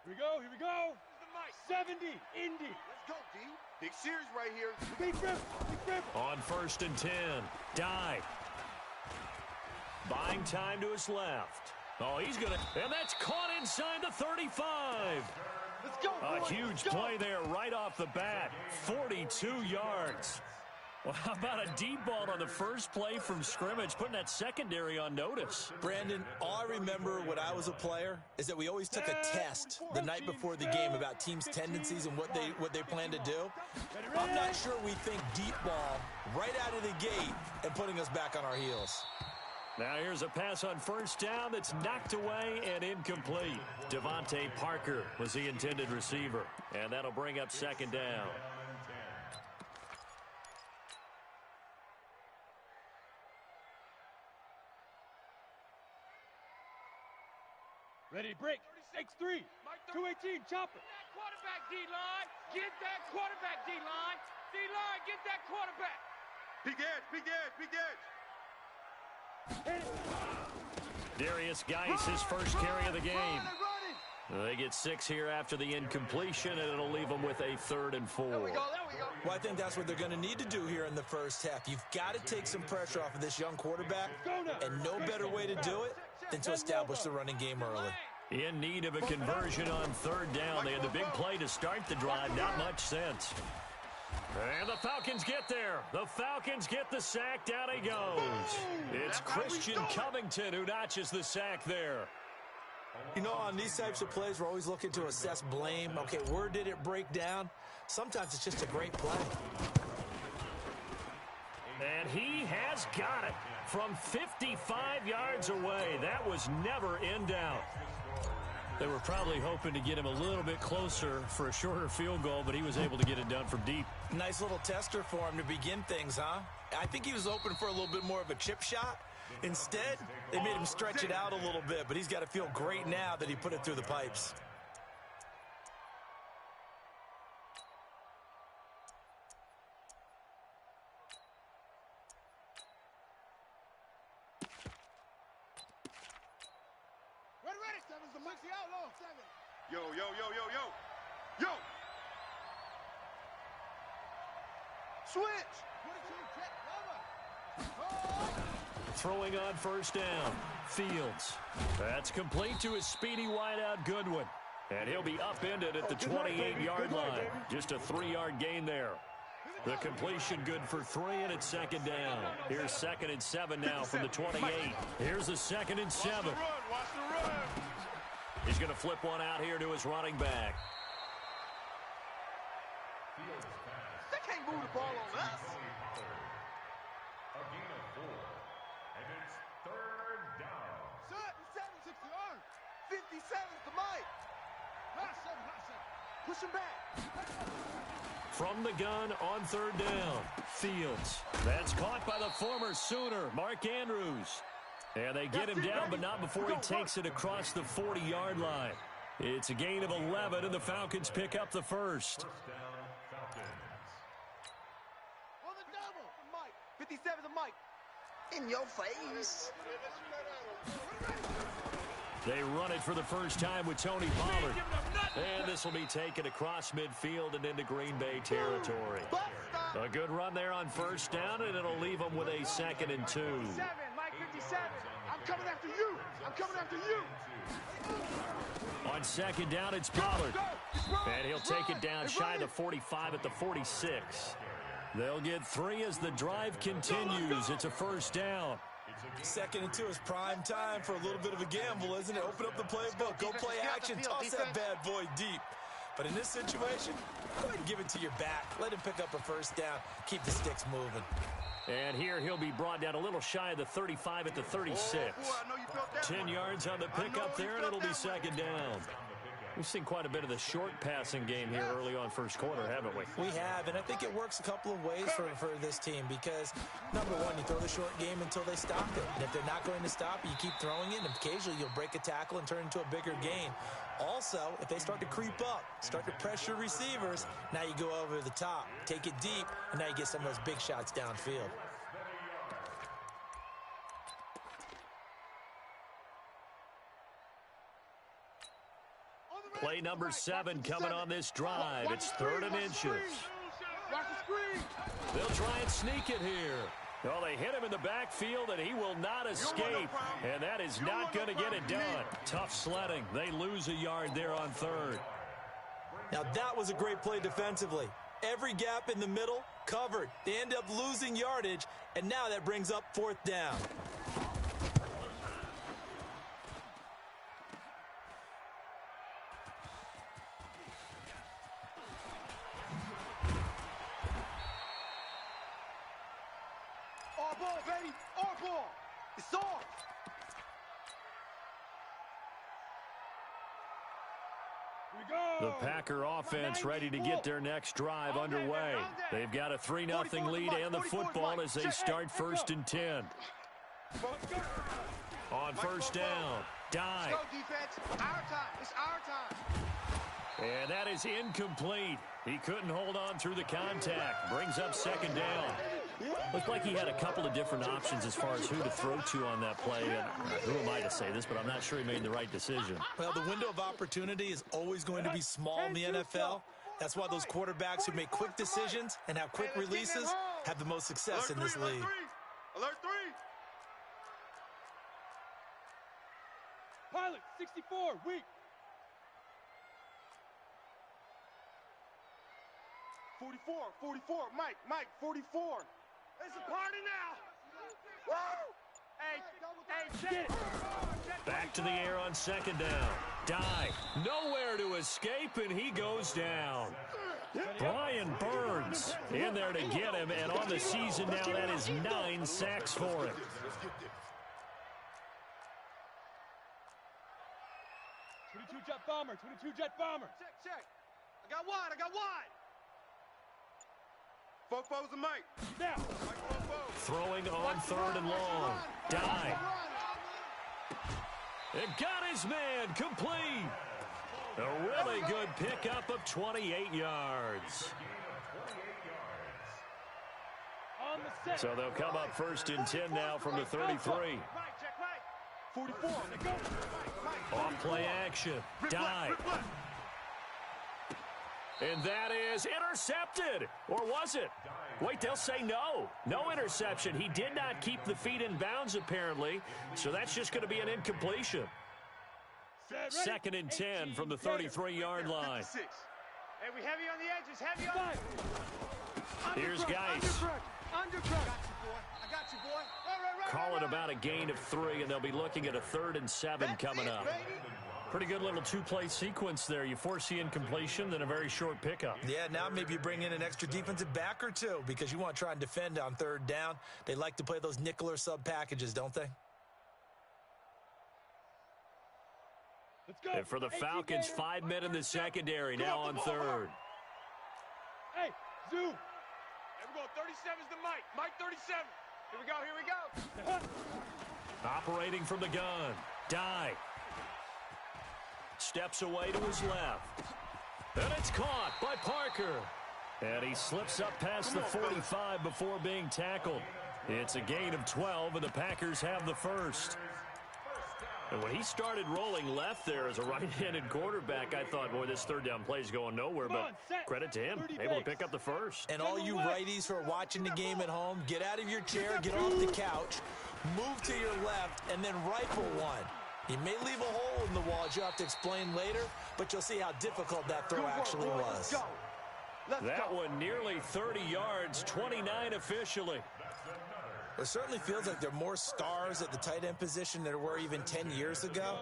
Here we go, here we go. 70, Indy. Let's go, D. Big series right here. Big rip, big rip. On 1st and 10, dive. Buying time to his left. Oh, he's going to, and that's caught inside the 35. Let's go, A boy. huge play there right off the bat. 42 yards. Well, how about a deep ball on the first play from scrimmage, putting that secondary on notice? Brandon, all I remember when I was a player is that we always took a test the night before the game about teams' tendencies and what they plan to do. I'm not sure we think deep ball right out of the gate and putting us back on our heels. Now here's a pass on 1st down that's knocked away and incomplete. Devontae Parker was the intended receiver, and that'll bring up 2nd down. Ready, break. X3. 218, chopper. Quarterback D-line. Get that quarterback D-line. D-line, get that quarterback. Big edge, big edge, big edge. Darius Geis, his first carry of the game. They get 6 here after the incompletion, and it'll leave them with a 3rd and 4. There we go, there we go. Well, I think that's what they're going to need to do here in the first half. You've got to take some pressure off of this young quarterback, and no better way to do it than to establish the running game early. In need of a conversion on 3rd down. They had the big play to start the drive. Not much sense. And the Falcons get there. The Falcons get the sack. Down he goes. It's Christian Covington who notches the sack there. You know, on these types of plays, we're always looking to assess blame. Okay, where did it break down? Sometimes it's just a great play. And he has got it from 55 yards away. That was never in doubt. They were probably hoping to get him a little bit closer for a shorter field goal, but he was able to get it done from deep. Nice little tester for him to begin things, huh? I think he was hoping for a little bit more of a chip shot. Instead, they made him stretch it out a little bit, but he's got to feel great now that he put it through the pipes. Yo, yo, yo, yo, yo. Yo. Switch. Throwing on 1st down. Fields. That's complete to his speedy wideout Goodwin. And he'll be upended at the 28-yard line. Just a 3-yard gain there. The completion good for 3, and it's 2nd down. Here's 2nd and 7 now from the 28. Here's a 2nd and 7. Watch the run. He's going to flip one out here to his running back. They can't move the ball on us. A gain of 4. And it's 3rd down. 60 yards. 57's the mic. Push him back. From the gun on 3rd down. Fields. That's caught by the former Sooner, Mark Andrews. And they get him down, but not before he takes it across the 40-yard line. It's a gain of 11, and the Falcons pick up the first. On the double. Mike. 57's the mic. In your face. They run it for the first time with Tony Pollard. And this will be taken across midfield and into Green Bay territory. A good run there on 1st down, and it'll leave them with a 2nd and 2. Mike 57. I'm coming after you. I'm coming after you. On 2nd down, it's Pollard. And he'll take it down shy of the 45 at the 46. They'll get 3 as the drive continues. It's a 1st down. 2nd and 2 is prime time for a little bit of a gamble, isn't it? Open up the playbook, go play action, toss that bad boy deep. But in this situation, go ahead and give it to your back. Let him pick up a 1st down. Keep the sticks moving. And here he'll be brought down a little shy of the 35 at the 36. 10 yards on the pickup there, and it'll be 2nd down. We've seen quite a bit of the short passing game here early on first quarter, haven't we? We have, and I think it works a couple of ways for this team because, number one, you throw the short game until they stop it. And if they're not going to stop it, you keep throwing it, and occasionally you'll break a tackle and turn it into a bigger gain. Also, if they start to creep up, start to pressure receivers, now you go over the top, take it deep, and now you get some of those big shots downfield. Play number 7 coming on this drive. It's 3rd and inches. Watch the screen. They'll try and sneak it here. Well, they hit him in the backfield, and he will not escape. And that is not going to get it done. Tough sledding. They lose a yard there on 3rd. Now, that was a great play defensively. Every gap in the middle covered. They end up losing yardage, and now that brings up 4th down. Our ball, baby. Our ball. It's off. The Packer offense ready to get their next drive underway. They've got a 3-0 lead and the football as they start 1st and 10. On 1st down, dive. Let's go, defense. Our time. It's our time. And that is incomplete. He couldn't hold on through the contact. Brings up 2nd down. Looked like he had a couple of different options as far as who to throw to on that play. And who am I to say this, but I'm not sure he made the right decision. Well, the window of opportunity is always going to be small in the NFL. That's why those quarterbacks who make quick decisions and have quick releases have the most success in this league. Alert 3. Pilot, 64, weak. 44, Mike, 44. It's a party now. Woo! Hey, check it. Back to the air on 2nd down. Dive. Nowhere to escape, and he goes down. Brian Burns in there to get him, and on the season now, that is 9 sacks for him. 22 jet bomber, 22 jet bomber. Check. I got wide. Fofo's and Mike. Now. Throwing on 3rd and long. Dive. And got his man complete. A really good pickup of 28 yards. On the set. So they'll come up 1st and 10 now from the 33. 44. Off play action. Dive. And that is intercepted. Or was it? Wait, they'll say no. No interception. He did not keep the feet in bounds, apparently. So that's just going to be an incompletion. 2nd and 10 from the 33-yard line. Hey, we heavy on the edges. Heavy on. Here's Geis. I got you, boy. Right. Call it about a gain of 3, and they'll be looking at a 3rd and 7 coming up. Pretty good little 2-play sequence there. You force the incompletion, then a very short pickup. Yeah, now maybe you bring in an extra defensive back or two because you want to try and defend on 3rd down. They like to play those nickel or sub packages, don't they? Let's go. And for the Falcons, 5 men in the secondary now on 3rd. Hey, zoom. Here we go. 37's the Mike. Mike 37. Here we go. Operating from the gun. Dive. Steps away to his left. And it's caught by Parker. And he slips up past the 45 before being tackled. It's a gain of 12, and the Packers have the 1st. And when he started rolling left there as a right-handed quarterback, I thought, boy, this 3rd down play is going nowhere. But credit to him, able to pick up the 1st. And all you righties who are watching the game at home, get out of your chair, get off the couch, move to your left, and then rifle one. You may leave a hole in the wall, as you have to explain later, but you'll see how difficult that throw actually was. That one nearly 30 yards, 29 officially. It certainly feels like there are more stars at the tight end position than there were even 10 years ago.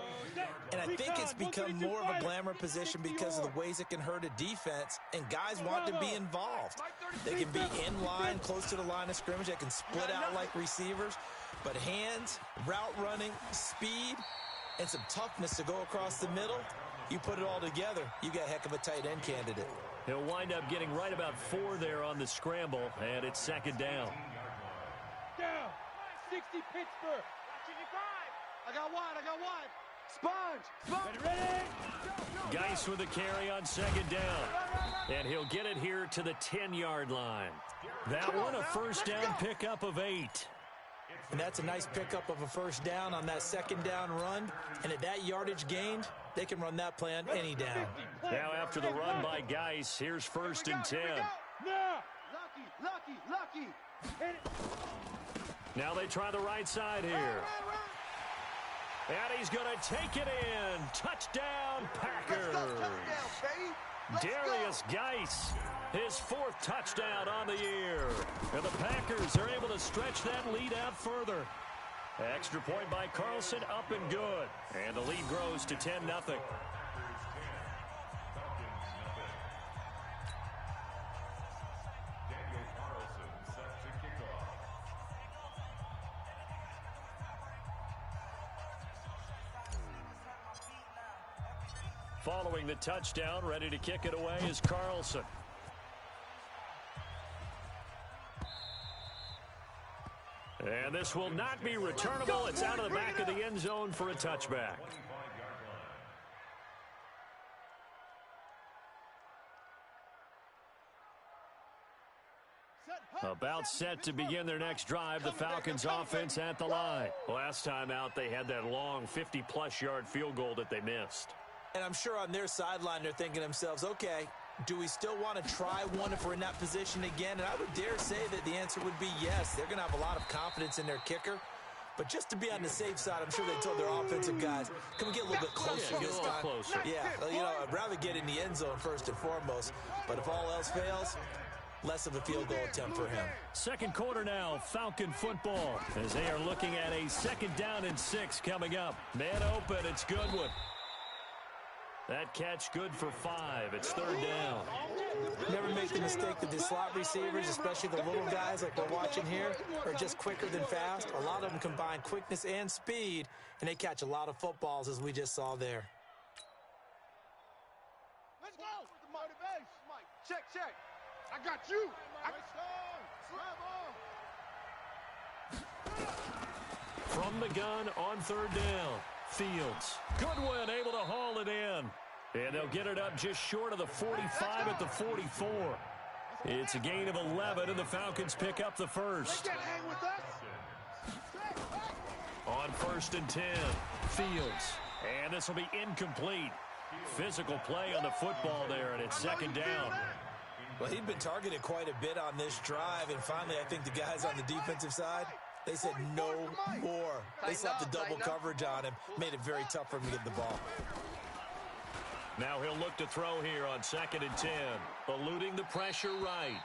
And I think it's become more of a glamour position because of the ways it can hurt a defense, and guys want to be involved. They can be in line, close to the line of scrimmage. They can split out like receivers. But hands, route running, speed, and some toughness to go across the middle, you put it all together, you got a heck of a tight end candidate. He'll wind up getting right about 4 there on the scramble, and it's 2nd down. Down. 60 Pittsburgh. I got wide. Sponge. Ready. Geis with a carry on 2nd down. And he'll get it here to the 10-yard line. That one, a 1st down pickup of 8. And that's a nice pickup of a 1st down on that 2nd down run. And at that yardage gained, They can run that play on any down. Now after the run by Geis, here's 1st and 10. Now. Lucky. Hit it. Now they try the right side here. And he's going to take it in. Touchdown, Packers. Darius Geis, his 4th touchdown on the year. And the Packers are able to stretch that lead out further. Extra point by Carlson, up and good. And the lead grows to 10-0. Following the touchdown, ready to kick it away is Carlson. And this will not be returnable. It's out of the back of the end zone for a touchback. About set to begin their next drive, the Falcons offense at the line. Last time out, they had that long 50-plus yard field goal that they missed. And I'm sure on their sideline they're thinking to themselves, okay, do we still want to try one if we're in that position again? And I would dare say that the answer would be yes. They're going to have a lot of confidence in their kicker. But just to be on the safe side, I'm sure they told their offensive guys, can we get a little bit closer this time? Closer. Yeah, you know, I'd rather get in the end zone first and foremost. But if all else fails, less of a field goal attempt for him. Second quarter now, Falcon football, as they are looking at a 2nd down and 6 coming up. Man open, it's Goodwin. That catch good for 5. It's 3rd down. Never make the mistake that the slot receivers, especially the little guys like we're watching here, are just quicker than fast. A lot of them combine quickness and speed, and they catch a lot of footballs, as we just saw there. Let's go. Base. Check. I got you. From the gun on 3rd down. Fields. Goodwin able to haul it in. And they'll get it up just short of the 45 at the 44. It's a gain of 11, and the Falcons pick up the first. Hang with us. On 1st and 10, Fields. And this will be incomplete. Physical play on the football there, and it's 2nd down. Well, he'd been targeted quite a bit on this drive, and finally I think the guys on the defensive side, they said no more. They slapped the double coverage on him, made it very tough for him to get the ball. Now he'll look to throw here on 2nd and 10, eluding the pressure right.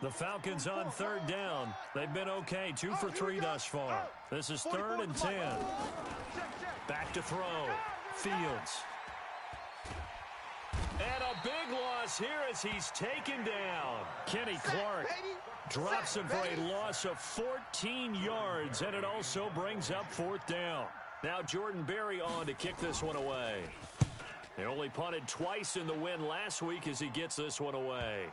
The Falcons on 3rd down. They've been okay, 2 for 3 thus far. This is 3rd and 10. Back to throw. Fields. And a big loss here as he's taken down. Kenny Clark drops him for a loss of 14 yards, and it also brings up 4th down. Now Jordan Berry on to kick this one away. He only punted twice in the win last week as he gets this one away.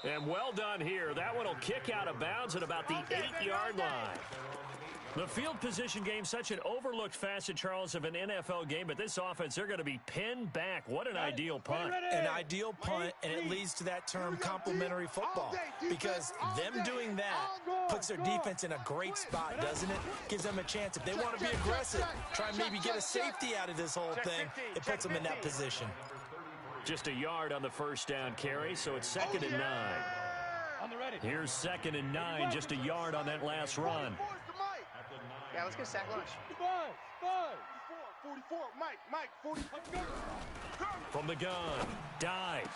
And well done here. That one will kick out of bounds at about the 8-yard line. The field position game, such an overlooked facet, Charles, of an NFL game, but this offense, they're going to be pinned back. What an ideal punt. An ideal punt, and it leads to that term complementary football, because them doing that puts their defense in a great spot, doesn't it? Gives them a chance. If they want to be aggressive, try and maybe get a safety out of this whole thing, it puts them in that position. Just a yard on the 1st down carry, so it's 2nd and 9. On the ready. Here's 2nd and 9, just a yard on that last run. Yeah, let's get sack lunch. 44, Mike, 40. From the gun, dive.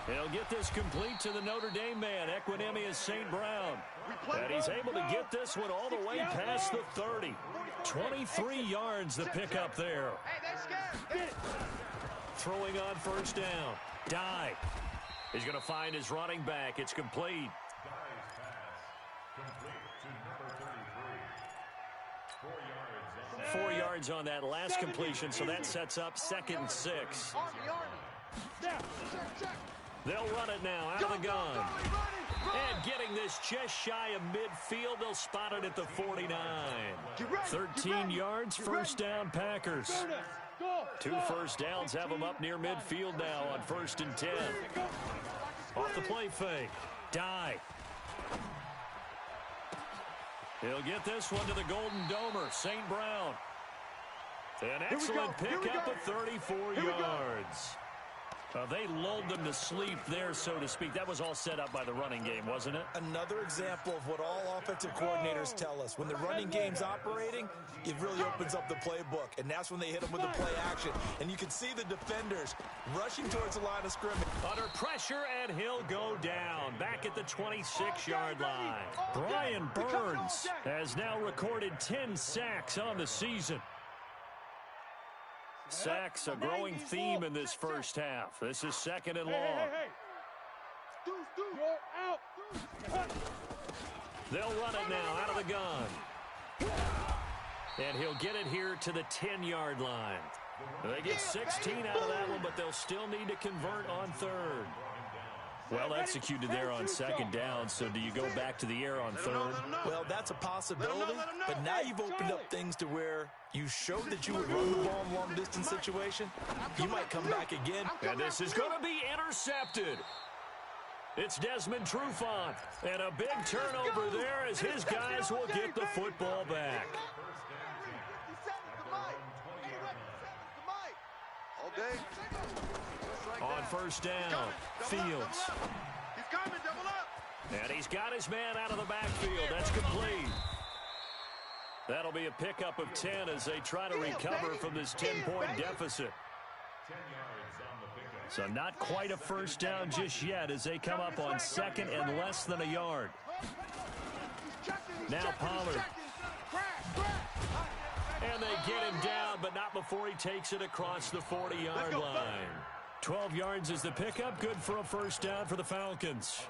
He'll get this complete to the Notre Dame man, Equinemius St. Brown. And he's able to get this one all the way past the 30. 23 yards the pickup there. Hey, that's scared. Throwing on 1st down. Dive. He's going to find his running back. It's complete. Four yards on that last completion, so that sets up 2nd and 6. They'll run it now out of the gun. And getting this just shy of midfield, they'll spot it at the 49. 13 yards, 1st down Packers. 2 first downs have them up near midfield now on 1st and 10. Off the play fake. Dive. He'll get this one to the Golden Domer, St. Brown. An excellent pickup of 34 yards. They lulled them to sleep there, so to speak. That was all set up by the running game, wasn't it? Another example of what all offensive coordinators tell us. When the running game's operating, it really opens up the playbook, and that's when they hit them with the play action. And you can see the defenders rushing towards the line of scrimmage. Under pressure, and he'll go down. Back at the 26-yard line. Brian Burns has now recorded 10 sacks on the season. Sacks, a growing theme in this first half. This is second and long. They'll run it now out of the gun. And he'll get it here to the 10-yard line. They get 16 out of that one, but they'll still need to convert on third. Well executed there on second down, so do you go back to the air on third? Well, that's a possibility, but now you've opened up things to where you showed that you would run the ball in long-distance situation. You might come back again. And this is going to be intercepted. It's Desmond Trufant, and a big turnover there as his guys will get the football back. On first down, Fields. He's coming, double up. And he's got his man out of the backfield. That's complete. That'll be a pickup of 10 as they try to recover from this 10-point deficit. So not quite a first down just yet as they come up on second and less than a yard. Now Pollard. And they get him down, but not before he takes it across the 40-yard line. 12 yards is the pickup. Good for a first down for the Falcons.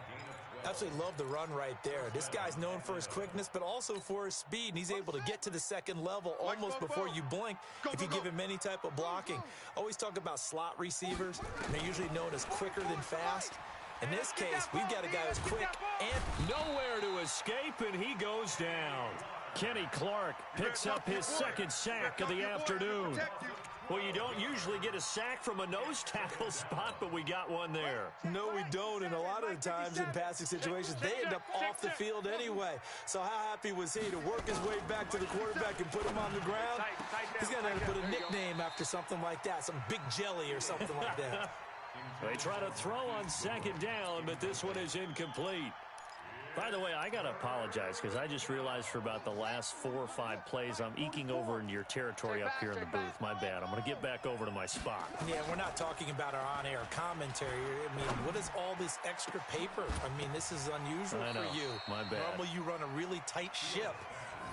Absolutely love the run right there. This guy's known for his quickness, but also for his speed, and he's able to get to the second level almost before you blink if you give him any type of blocking. Always talk about slot receivers, and they're usually known as quicker than fast. In this case, we've got a guy who's quick and nowhere to escape, and he goes down. Kenny Clark picks up his second sack of the afternoon. Well, you don't usually get a sack from a nose tackle spot, but we got one there. No, we don't, and a lot of the times in passing situations, they end up off the field anyway. So how happy was he to work his way back to the quarterback and put him on the ground? He's going to have to put a nickname after something like that, some Big Jelly or something like that. They try to throw on second down, but this one is incomplete. By the way, I got to apologize because I just realized for about the last 4 or 5 plays, I'm eking over into your territory up here in the booth. My bad. I'm going to get back over to my spot. Yeah, we're not talking about our on-air commentary. I mean, what is all this extra paper? I mean, this is unusual for you. My bad. Normally you run a really tight ship.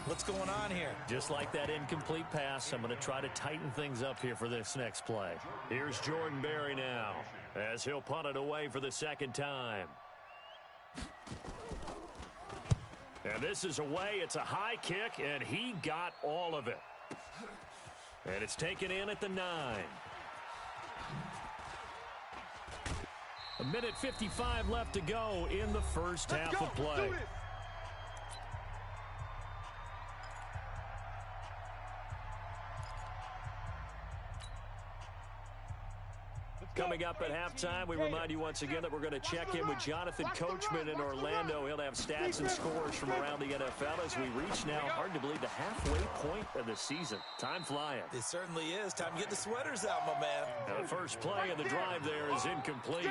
What's going on here? Just like that incomplete pass, I'm going to try to tighten things up here for this next play. Here's Jordan Berry now as he'll punt it away for the second time. And this is away. It's a high kick, and he got all of it. And it's taken in at the 9. A minute 55 left to go in the first half of play. Coming up at halftime, we remind you once again that we're going to check in with Jonathan Coachman in Orlando. He'll have stats and scores from around the NFL as we reach now, hard to believe, the halfway point of the season. Time flying. It certainly is. Time to get the sweaters out, my man. And the first play of the drive there is incomplete.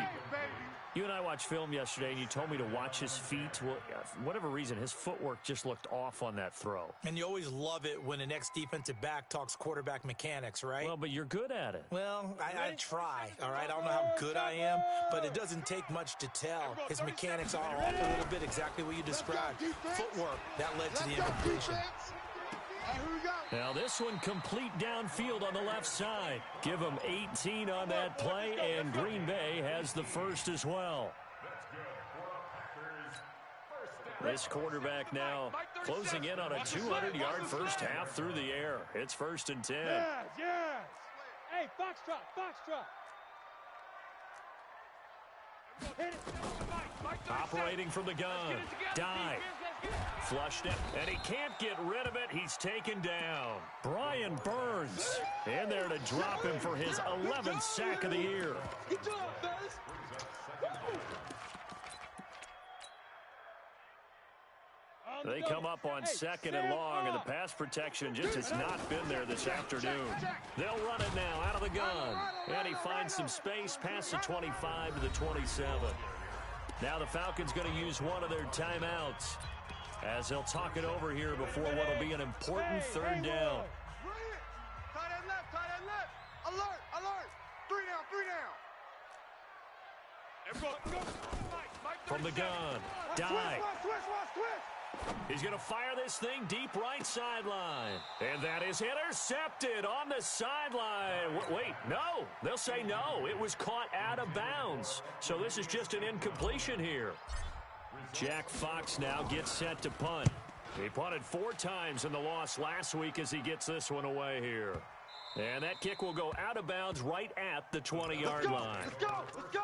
You and I watched film yesterday, and you told me to watch his feet. Well, for whatever reason, his footwork just looked off on that throw. And you always love it when an ex-defensive back talks quarterback mechanics, right? Well, but you're good at it. Well, I try, all right? I don't know how good I am, but it doesn't take much to tell. His mechanics are off a little bit, exactly what you described. Footwork, that led to the incompletion. Now this one complete downfield on the left side. Give them 18 on that play, and Green Bay has the first as well. This quarterback now closing in on a 200-yard first half through the air. It's 1st and 10. Yes. Hey, foxtrot. Operating from the gun. Dive. Flushed it, and he can't get rid of it. He's taken down. Brian Burns in there to drop him for his 11th sack of the year. Good job, fellas. They come up on second and long, and the pass protection just has not been there this afternoon. They'll run it now out of the gun. And he finds some space past the 25 to the 27. Now the Falcons going to use one of their timeouts as they'll talk it over here before what will be an important third down. Tight end left, tight end left. Alert, alert. 3 down, 3 down. From the gun, dive. He's going to fire this thing deep right sideline. And that is intercepted on the sideline. Wait, no. They'll say no. It was caught out of bounds. So this is just an incompletion here. Jack Fox now gets set to punt. He punted 4 times in the loss last week as he gets this one away here. And that kick will go out of bounds right at the 20-yard line. Let's go, let's go.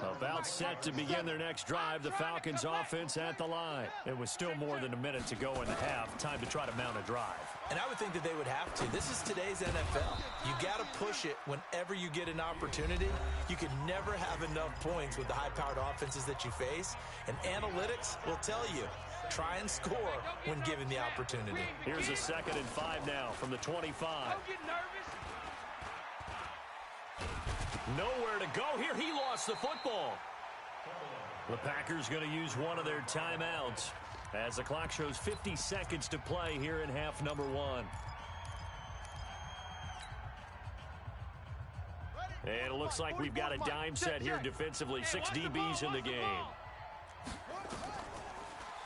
About set to begin their next drive, the Falcons offense at the line. It was still more than a minute to go in the half. Time to try to mount a drive. And I would think that they would have to. This is today's NFL. You got to push it whenever you get an opportunity. You can never have enough points with the high-powered offenses that you face. And analytics will tell you, try and score when given the opportunity. Here's a 2nd and 5 now from the 25. Don't get nervous. Nowhere to go here. He lost the football. The Packers going to use one of their timeouts as the clock shows 50 seconds to play here in half number 1. And it looks like we've got a dime set here defensively. 6 DBs in the game.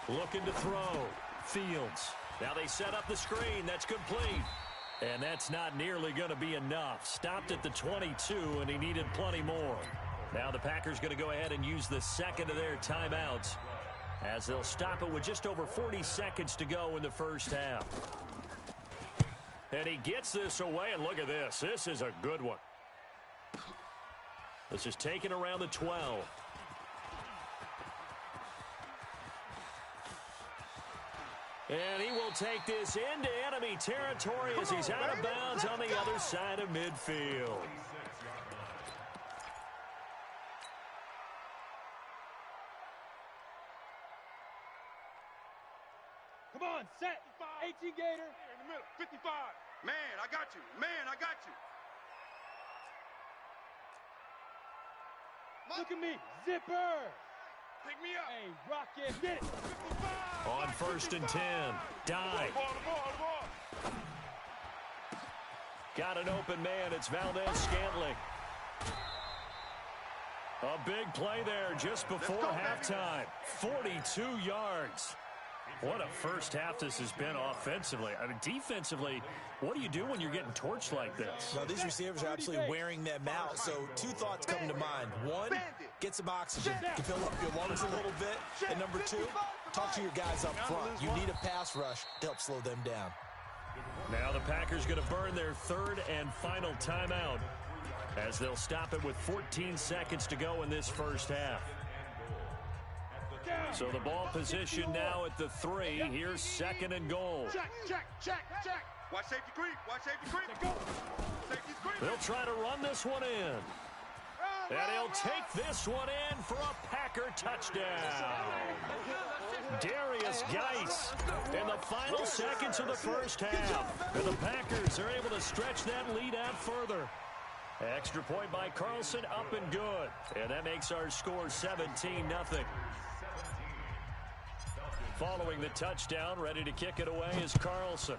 Looking to throw. Fields. Now they set up the screen. That's complete. And that's not nearly going to be enough. Stopped at the 22, and he needed plenty more. Now the Packers going to go ahead and use the 2nd of their timeouts as they'll stop it with just over 40 seconds to go in the first half. And he gets this away, and look at this. This is a good one. This is taken around the 12. And he will take this into enemy territory as he's out of bounds on the other side of midfield. Come on, set. 18 Gator. In the middle, 55. Man, I got you. Man, I got you. Look at me. Zipper. Pick me up. Hey, Rocket. Get it. 55. On 1st and 10. Dive. The ball. Got an open man. It's Valdez Scantling. A big play there just before halftime. 42 yards. What a first half this has been offensively. I mean, defensively, what do you do when you're getting torched like this? Well, these receivers are absolutely wearing them out. So 2 thoughts come to mind. 1, get some oxygen. You can fill up your lungs a little bit. And number 2, talk to your guys up front. You need a pass rush to help slow them down. Now the Packers going to burn their 3rd and final timeout as they'll stop it with 14 seconds to go in this first half. So the ball position now at the 3. Here's 2nd and goal. Check. Watch safety creep. Watch safety creep. Safety's creep. They'll try to run this one in. And he'll take this one in for a Packer touchdown. Darius Geis in the final seconds of the first half. And the Packers are able to stretch that lead out further. Extra point by Carlson, up and good. And that makes our score 17-0. Following the touchdown, ready to kick it away is Carlson.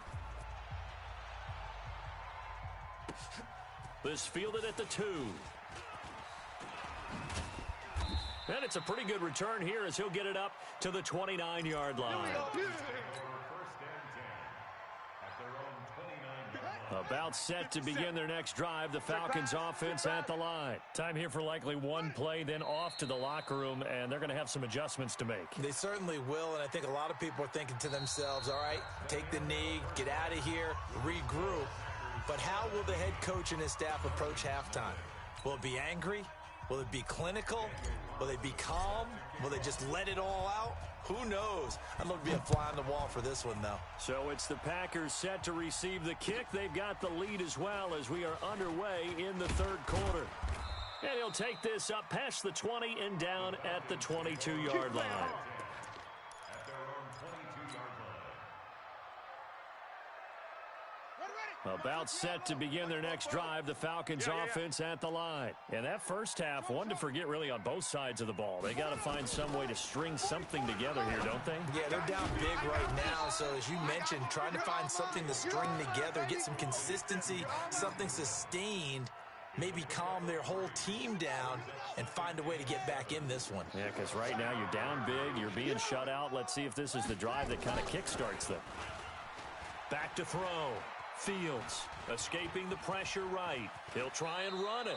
This fielded at the 2. And it's a pretty good return here as he'll get it up to the 29-yard line. About set to begin their next drive, the Falcons offense at the line. Time here for likely one play, then off to the locker room, and they're going to have some adjustments to make. They certainly will, and I think a lot of people are thinking to themselves, all right, take the knee, get out of here, regroup. But how will the head coach and his staff approach halftime? Will it be angry? Will it be clinical? Will they be calm? Will they just let it all out? Who knows? I'd love to be a fly on the wall for this one, though. So it's the Packers set to receive the kick. They've got the lead as well as we are underway in the 3rd quarter. And he'll take this up past the 20 and down at the 22-yard line. About set to begin their next drive, the Falcons offense at the line. And that first half, one to forget really on both sides of the ball. They got to find some way to string something together here, don't they? Yeah, they're down big right now. So as you mentioned, trying to find something to string together, get some consistency, something sustained, maybe calm their whole team down and find a way to get back in this one. Yeah, because right now you're down big, you're being shut out. Let's see if this is the drive that kind of kickstarts them. Back to throw. Fields escaping the pressure right. He'll try and run it.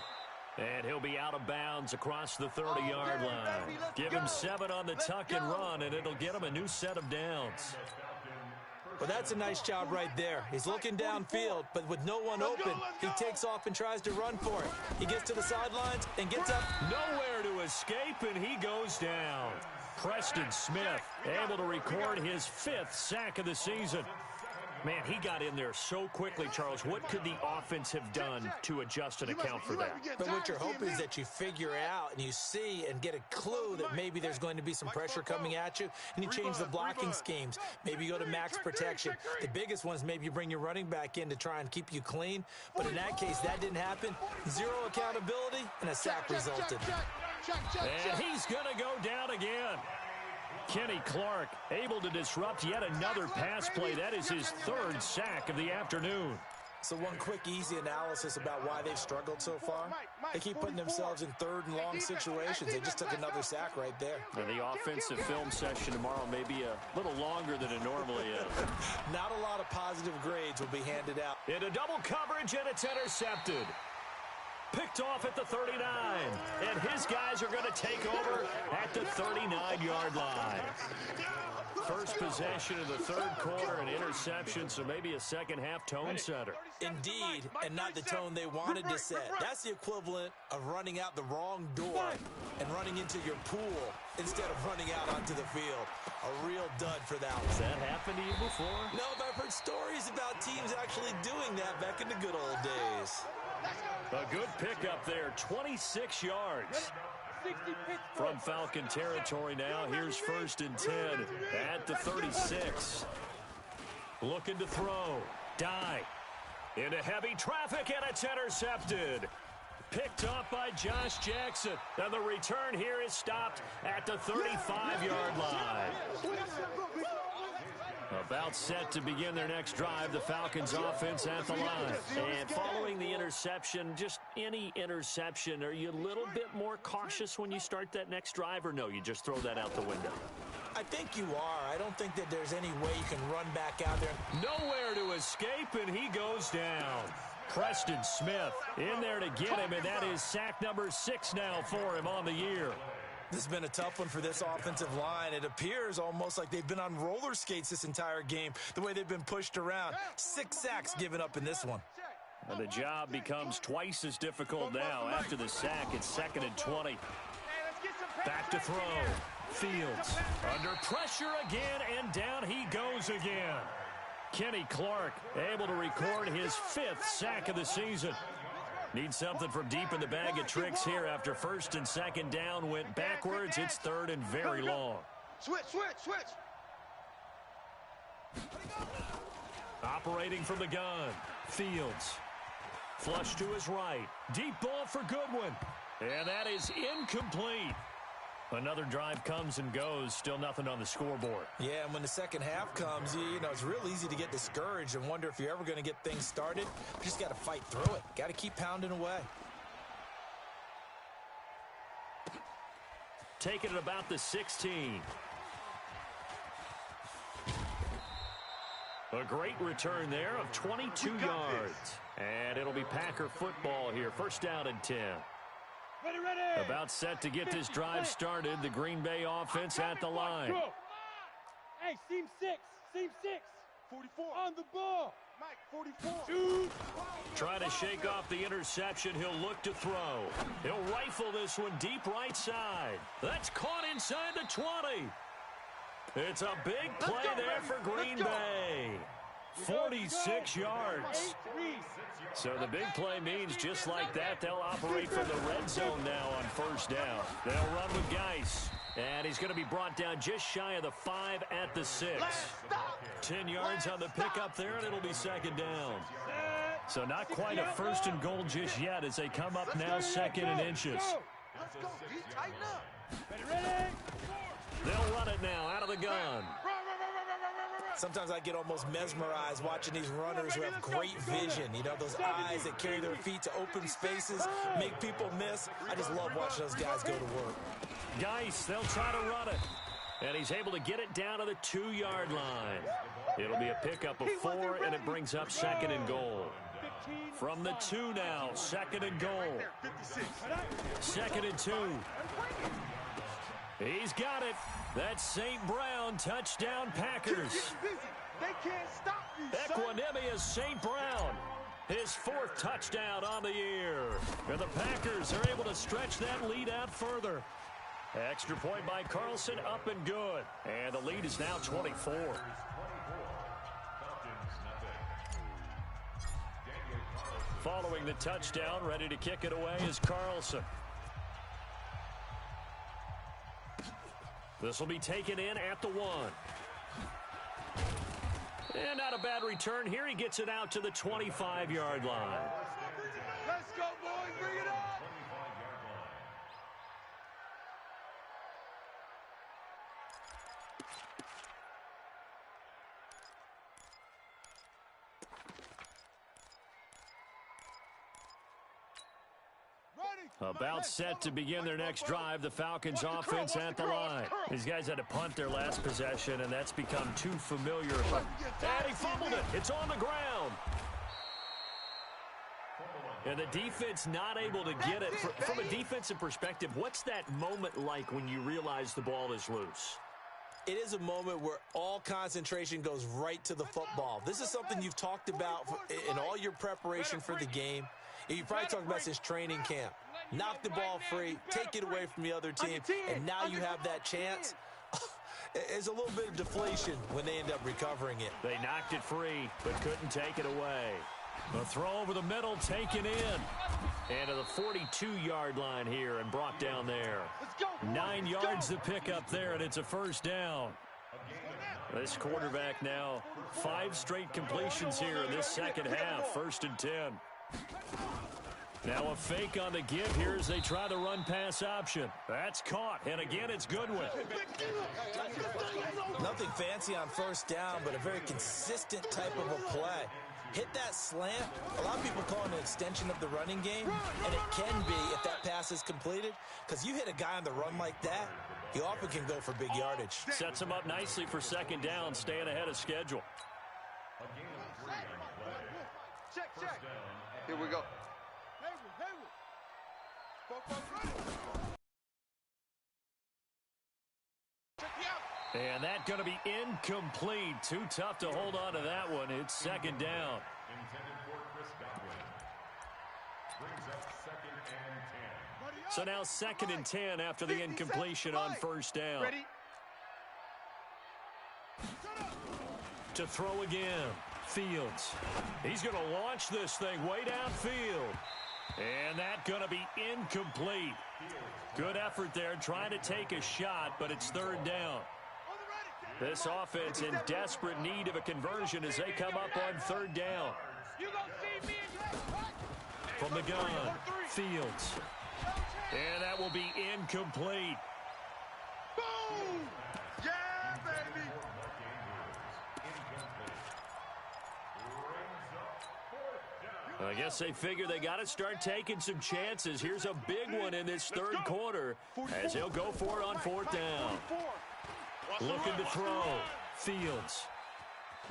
And he'll be out of bounds across the 30-yard line. Give him 7 on the tuck and run, and it'll get him a new set of downs. Well, that's a nice job right there. He's looking downfield, but with no one open, he takes off and tries to run for it. He gets to the sidelines and gets up. Nowhere to escape, and he goes down. Preston Smith able to record his 5th sack of the season. Man, he got in there so quickly, Charles. What could the offense have done to adjust and account for that? But what you're hoping is that you figure out and you see and get a clue that maybe there's going to be some pressure coming at you, and you change the blocking schemes. Maybe you go to max protection. The biggest one is maybe you bring your running back in to try and keep you clean. But in that case, that didn't happen. 0 accountability, and a sack resulted. And he's going to go down again. Kenny Clark able to disrupt yet another pass play. That is his 3rd sack of the afternoon. So one quick, easy analysis about why they've struggled so far. They keep putting themselves in 3rd and long situations. They just took another sack right there. And the offensive film session tomorrow may be a little longer than it normally is. Not a lot of positive grades will be handed out. Into double coverage, and it's intercepted. Picked off at the 39, and his guys are going to take over at the 39-yard line. First possession of the 3rd quarter, an interception, so maybe a second-half tone setter. Indeed, and not the tone they wanted to set. That's the equivalent of running out the wrong door and running into your pool instead of running out onto the field. A real dud for that one. Has that happened to you before? No, but I've heard stories about teams actually doing that back in the good old days. A good pickup there, 26 yards. From Falcon territory now, here's 1st and 10 at the 36. Looking to throw. Dye. Into heavy traffic, and it's intercepted. Picked off by Josh Jackson. And the return here is stopped at the 35-yard line. About set to begin their next drive, the Falcons offense at the line. And following the interception, just any interception, are you a little bit more cautious when you start that next drive, or no, you just throw that out the window? I think you are. I don't think that there's any way you can run back out there. Nowhere to escape, and he goes down. Preston Smith in there to get him, and that is sack number 6 now for him on the year. This has been a tough one for this offensive line. It appears almost like they've been on roller skates this entire game, the way they've been pushed around. 6 sacks given up in this one. And the job becomes twice as difficult now. After the sack, it's 2nd and 20. Back to throw. Fields under pressure again, and down he goes again. Kenny Clark able to record his 5th sack of the season. Needs something from deep in the bag of tricks here after 1st and 2nd down went backwards. It's 3rd and very long. Switch. Operating from the gun. Fields. Flush to his right. Deep ball for Goodwin. And that is incomplete. Another drive comes and goes. Still nothing on the scoreboard. Yeah, and when the second half comes, you know, it's real easy to get discouraged and wonder if you're ever going to get things started. You just got to fight through it. Got to keep pounding away. Taking it about the 16. A great return there of 22 yards. And it'll be Packer football here. 1st down and 10. Ready. About set to get this drive started. The Green Bay offense at the line. Hey, seam 6. 44. On the ball. Mike, 44. Shoot. Trying to shake off the interception. He'll look to throw. He'll rifle this one deep right side. That's caught inside the 20. It's a big play there for Green Bay. 46 yards. So the big play means just like that, they'll operate from the red zone now on first down. They'll run with Geis. And he's going to be brought down just shy of the 5 at the 6. 10 yards on the pickup there, and it'll be second down. So not quite a first and goal just yet as they come up now second and inches. Let's go, D. Tighten up. Ready? They'll run it now out of the gun. Sometimes I get almost mesmerized watching these runners who have great vision. You know, those eyes that carry their feet to open spaces, make people miss. I just love watching those guys go to work. Geis, they'll try to run it. And he's able to get it down to the 2-yard line. It'll be a pickup of 4, and it brings up second and goal. From the 2 now, second and goal. Second and 2. He's got it. That's St. Brown, touchdown Packers. They can't stop you, Equanimous St. Brown. His 4th touchdown on the year. And the Packers are able to stretch that lead out further. Extra point by Carlson, up and good. And the lead is now 24. Following the touchdown, ready to kick it away is Carlson. This will be taken in at the 1. And not a bad return here. He gets it out to the 25-yard line. Let's go, boys. Bring it up. About set to begin their next drive, the Falcons offense at the line. These guys had to punt their last possession, and that's become too familiar. And he fumbled it. It's on the ground. And the defense not able to get it. From a defensive perspective, what's that moment like when you realize the ball is loose? It is a moment where all concentration goes right to the football. This is something you've talked about in all your preparation for the game. You probably talked about since training camp. Knock the ball free, take it away from the other team, and now you have that chance. There's a little bit of deflation when they end up recovering it. They knocked it free, but couldn't take it away. The throw over the middle, taken in. And to the 42-yard line here and brought down there. 9 yards to pick up there, and it's a first down. This quarterback now, 5 straight completions here in this second half, 1st and 10. Now a fake on the give here as they try the run-pass option. That's caught, and again it's Goodwin. Nothing fancy on first down, but a very consistent type of a play. Hit that slant. A lot of people call it an extension of the running game, and it can be if that pass is completed, because you hit a guy on the run like that, he often can go for big yardage. Sets him up nicely for second down, staying ahead of schedule. Check. Here we go. And that going to be incomplete. Too tough to hold on to that one. It's second down. So now 2nd and 10 after the incompletion on first down. To throw again. Fields. He's going to launch this thing way downfield. And that going to be incomplete. Good effort there trying to take a shot, but it's 3rd down. This offense in desperate need of a conversion as they come up on 3rd down. From the gun, Fields. And that will be incomplete. Boom! Yeah, baby! I guess they figure they got to start taking some chances. Here's a big one in this 3rd quarter as he'll go for it on 4th down. Looking to throw. Fields.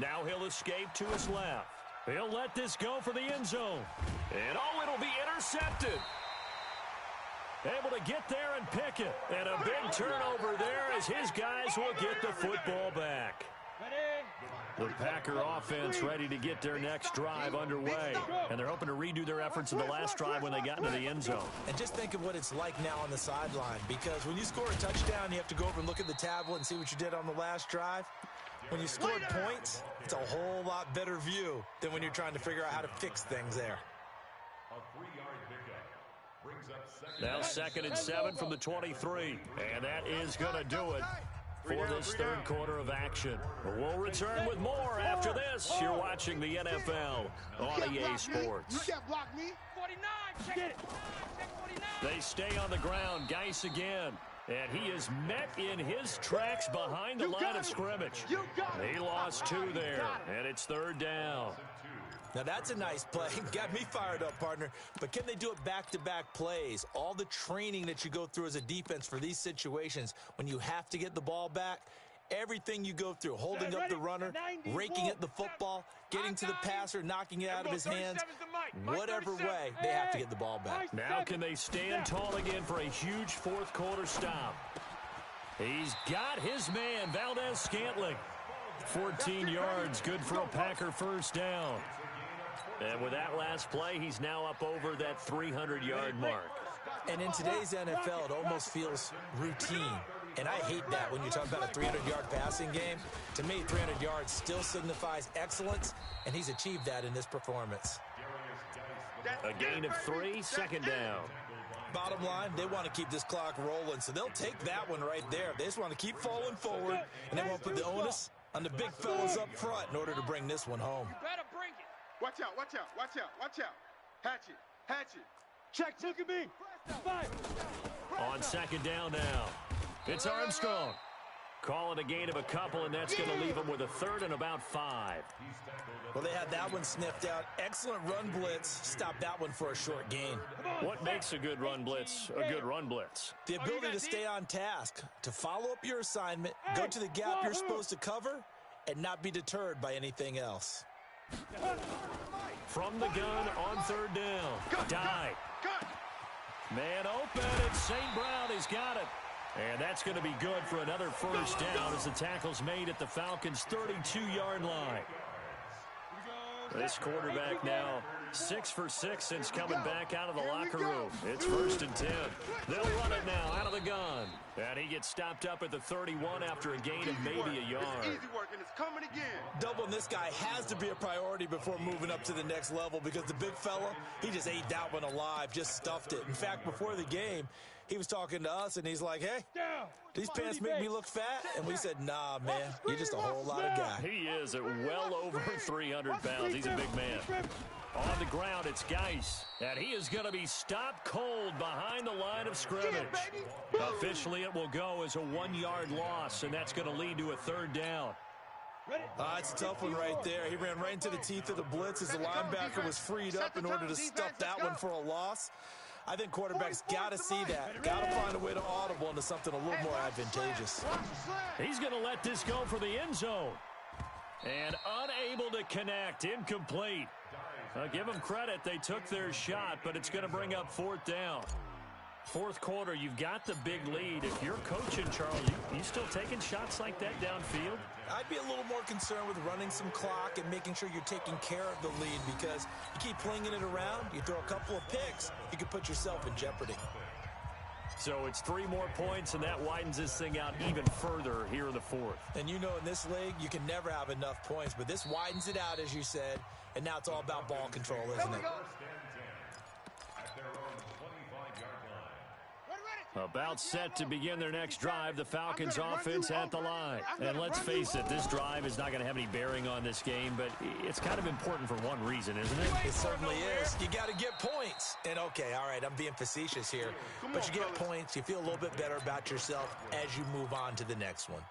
Now he'll escape to his left. He'll let this go for the end zone. And it'll be intercepted. Able to get there and pick it. And a big turnover there as his guys will get the football back. The Packer offense ready to get their next drive underway. And they're hoping to redo their efforts in the last drive when they got into the end zone. And just think of what it's like now on the sideline, because when you score a touchdown, you have to go over and look at the tablet and see what you did on the last drive. When you scored points, it's a whole lot better view than when you're trying to figure out how to fix things there. A 3-yard pickup. Brings up second. Now 2nd and 7 from the 23. And that is going to do it for this third quarter of action. We'll return with more after this. You're watching the NFL on EA Sports. You can't block me. 49, check it. Check 49. They stay on the ground. Geis again. And he is met in his tracks behind the line of scrimmage. He lost 2 there, and it's 3rd down. Now, that's a nice play. Got me fired up, partner. But can they do it back-to-back plays? All the training that you go through as a defense for these situations, when you have to get the ball back, everything you go through, holding up the runner, raking at the football, getting to the passer, knocking it out of his hands, whatever way, they have to get the ball back. Now can they stand tall again for a huge fourth quarter stop? He's got his man, Valdez-Scantling. 14 yards, good for a Packer first down. And with that last play, he's now up over that 300-yard mark. And in today's NFL, it almost feels routine. And I hate that when you talk about a 300-yard passing game. To me, 300 yards still signifies excellence, and he's achieved that in this performance. A gain of 3, 2nd down. Bottom line, they want to keep this clock rolling, so they'll take that one right there. They just want to keep falling forward, and they won't put the onus on the big fellas up front in order to bring this one home. You better bring it. Watch out, watch out, watch out, watch out. Hatchet, hatchet. Check, look at me. 5. On 2nd down now. It's Armstrong. Call it a gain of a couple, and that's going to leave him with a 3rd and about 5. Well, they had that one sniffed out. Excellent run blitz. Stop that one for a short gain. What makes a good run blitz a good run blitz? The ability to stay on task, to follow up your assignment, go to the gap you're supposed to cover, and not be deterred by anything else. From the gun on 3rd down. Die. Man open, and St. Brown has got it. And that's going to be good for another first down as the tackle's made at the Falcons' 32-yard line. This quarterback now 6 for 6 since coming back out of the locker room. It's 1st and 10. They'll run it now out of the gun. And he gets stopped up at the 31 after a gain of maybe a yard. Easy work, and it's coming again. Doubling this guy has to be a priority before moving up to the next level because the big fella, he just ate that one alive, just stuffed it. In fact, before the game, he was talking to us, and he's like, hey, these pants make me look fat? And we said, nah, man, you're just a whole lot of guy. He is at well over 300 pounds. He's a big man. On the ground, it's Geis. And he is going to be stopped cold behind the line of scrimmage. Officially, it will go as a 1-yard loss, and that's going to lead to a 3rd down. It's a tough one right there. He ran right into the teeth of the blitz as the linebacker was freed up in order to stuff that one for a loss. I think quarterbacks got to see that. Got to find a way to audible into something a little more advantageous. He's going to let this go for the end zone. And unable to connect. Incomplete. Give them credit. They took their shot, but it's going to bring up 4th down. Fourth quarter, you've got the big lead. If you're coaching, Charles, you still taking shots like that downfield? I'd be a little more concerned with running some clock and making sure you're taking care of the lead because you keep flinging it around, you throw a couple of picks, you could put yourself in jeopardy. So it's 3 more points, and that widens this thing out even further here in the 4th. And you know in this league, you can never have enough points, but this widens it out, as you said, and now it's all about ball control, isn't it? About set to begin their next drive, the Falcons offense at the line. And let's face it, this drive is not going to have any bearing on this game, but it's kind of important for one reason, isn't it? It certainly is. You got to get points. And okay, all right, I'm being facetious here, but you get points, you feel a little bit better about yourself as you move on to the next one.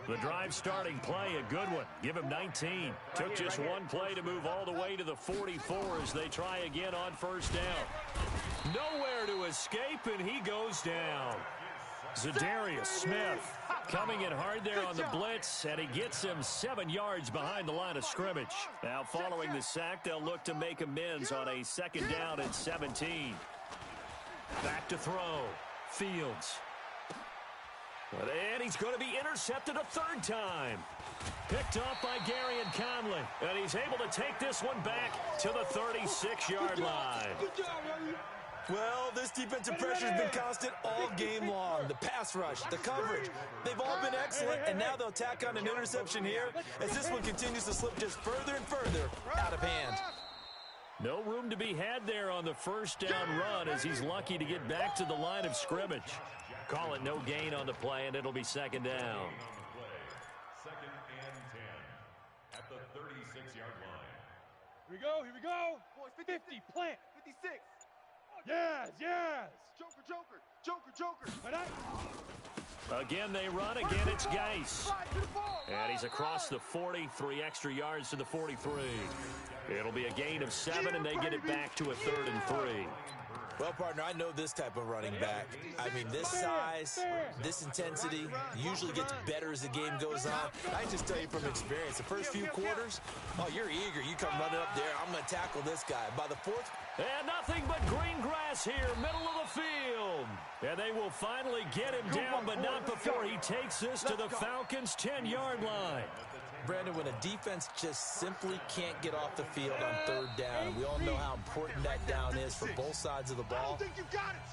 The drive starting play, a good one. Give him 19. Took just one play to move all the way to the 44 as they try again on first down. Nowhere to escape, and he goes down. Zadarius Smith coming in hard there on the blitz, and he gets him 7 yards behind the line of scrimmage. Now following the sack, they'll look to make amends on a second down at 17. Back to throw. Fields. And he's going to be intercepted a 3rd time. Picked off by Gary and Conley. And he's able to take this one back to the 36-yard line. Well, this defensive pressure has been constant all game long. The pass rush, the coverage, they've all been excellent, and now they'll tack on an interception here as this one continues to slip just further and further out of hand. No room to be had there on the first down run as he's lucky to get back to the line of scrimmage. Call it no gain on the play, and it'll be second down. Second and 10 at the 36-yard line. Here we go, here we go. Boys, 50, plant. 56. Yes, yes. Joker, Joker, Joker, Joker. Again, they run. Again, it's Geis. And he's across the 40, 3 extra yards to the 43. It'll be a gain of 7, and they get it back to a 3rd and 3. Well, partner, I know this type of running back. I mean, this size, this intensity usually gets better as the game goes on. I just tell you from experience, the first few quarters, oh, you're eager. You come running up there, I'm going to tackle this guy. By the fourth... And nothing but green grass here, middle of the field. And they will finally get him down, but not before he takes this to the Falcons' 10-yard line. Brandon, when a defense just simply can't get off the field on 3rd down, and we all know how important that down is for both sides of the ball,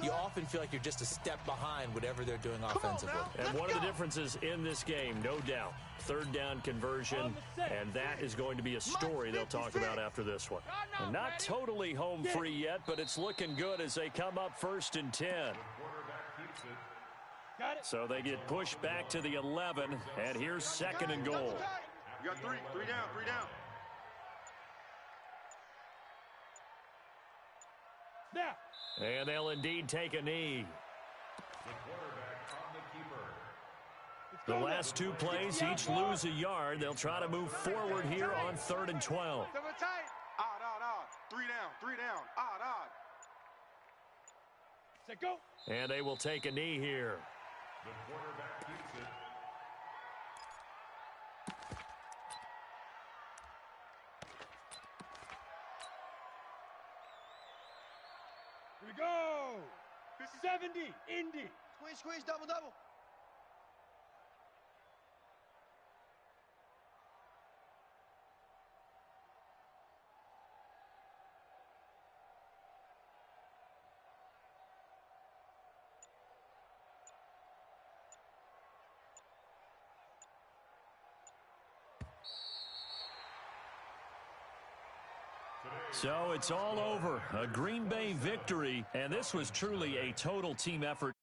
you often feel like you're just a step behind whatever they're doing offensively. And one of the differences in this game, no doubt, 3rd down conversion, and that is going to be a story they'll talk about after this one. And not totally home free yet, but it's looking good as they come up 1st and 10. So they get pushed back to the 11, and here's 2nd and goal. You got three down, 3 down. Now. And they'll indeed take a knee. The last 2 plays, each lose a yard. They'll try to move forward here on 3rd and 12. Odd. 3 down. Odd. Set, go. And they will take a knee here. The quarterback keeps it. Here we go. 70, Indy. Squeeze, double. So it's all over. A Green Bay victory, and this was truly a total team effort.